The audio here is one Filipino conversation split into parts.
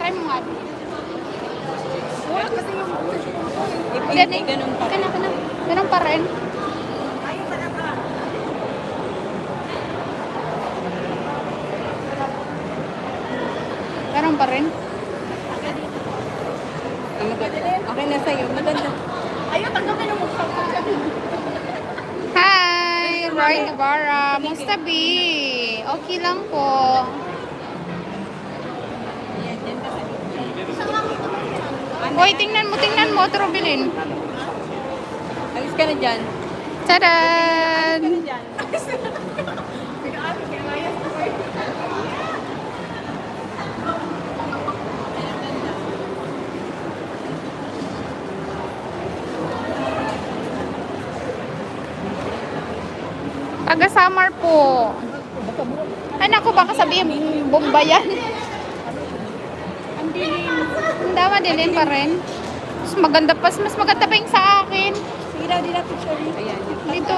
Try mo nga. Wala kasi yung Ganun pa rin. Ganun pa rin. Ganun pa rin. Okay na sa'yo. Maganda. Ayaw, tanggapin ang mukha ko. Hi! Roy Navarra. Musta B? Okay lang po. Hoy, tingnan mo, Trobilin. Alis ka na dyan. Tadaan! Taga-Samar po. Ay, naku, baka sabihin, bomba yan. Ang dilim. Hindi, madilim pa rin. Mas maganda pa yung sa akin. Sige daw, di na picture. Ayan. Dito.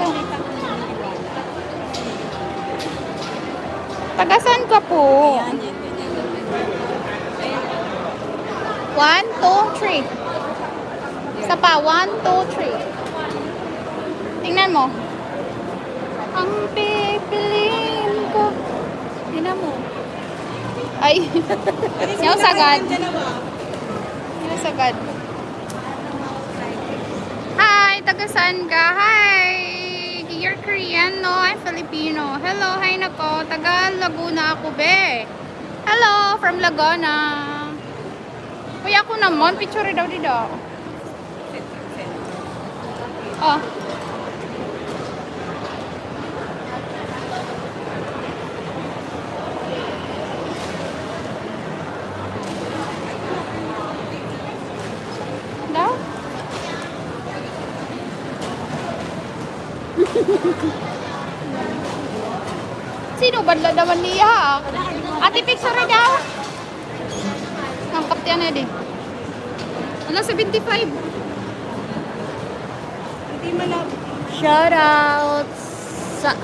Tagasan ka po? Ayan, yan. 1, 2, 3. Isa pa, 1, 2, 3. Tingnan mo. Ang pipiliin ko. Tingnan mo. Ay, yung sagad. Yung sagad. Hi, taga-saan ka? Hi! You're Korean, no? I'm Filipino. Hello, hi nako. Taga Laguna ako, be. Hello, from Laguna. Uy, ako naman. Picture daw dito. Oh. Daw? Sino ba naman niya? Ate, picture daw. Ang kaptian na din. Wala, 75. Hindi mo na. Shout out sa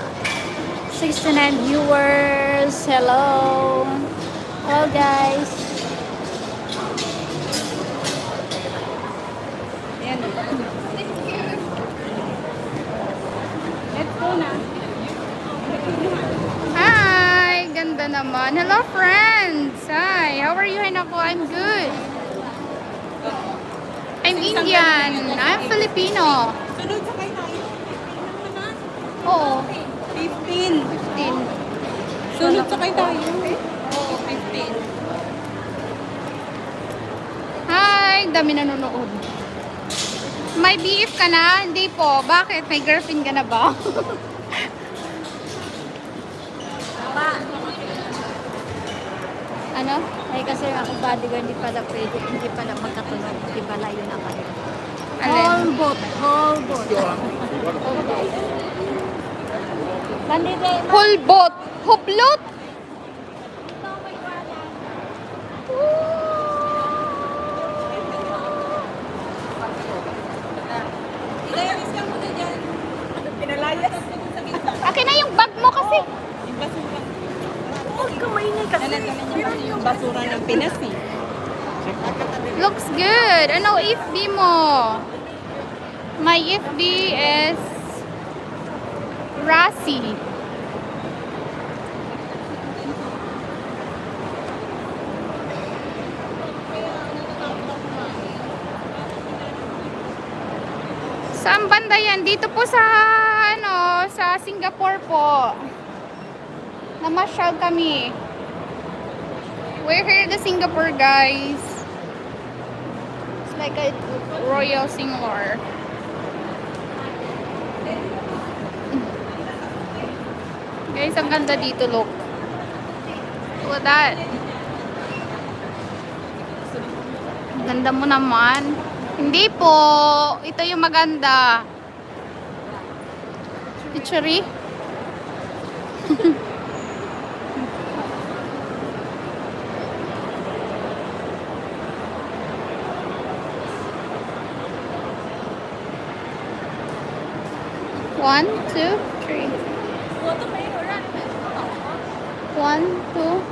69 viewers. Hello. Hello guys. Ayan. Let's go na. Hi, ganda naman. Hello friends. Hi, how are you? Hinako, I'm good. I'm Indian. I'm Filipino. Sunod sa kayo tayo. Oo, 15. 15. Sunod sa kayo tayo. Oo, 15. Hi, dami nanonood. May BF ka na? Hindi po. Bakit? May girlfriend ka na ba? Ano? Ay, kasi ako bodyguard, hindi pala pwede, hindi pala magkatunog, hindi pala yun ako. Alin? Whole boat. Nandito Hulbot. Hublot. Ilayanis ka muna dyan. pinalayas. Akin na yung bag mo kasi. Yung basura. Huwag ka maingay kasi. Alam yung basura ng Pinas eh. Looks good. Ano FB mo? My FB is Rasi. Saan banda yan? Dito po sa sa Singapore po. Namasyal kami. We're here in the Singapore, guys. It's like a Royal Singapore. Guys, ang ganda dito, look. Look at that. Ang ganda mo naman. Hindi po. Ito yung maganda. Picture. One, two, three. 1, 2,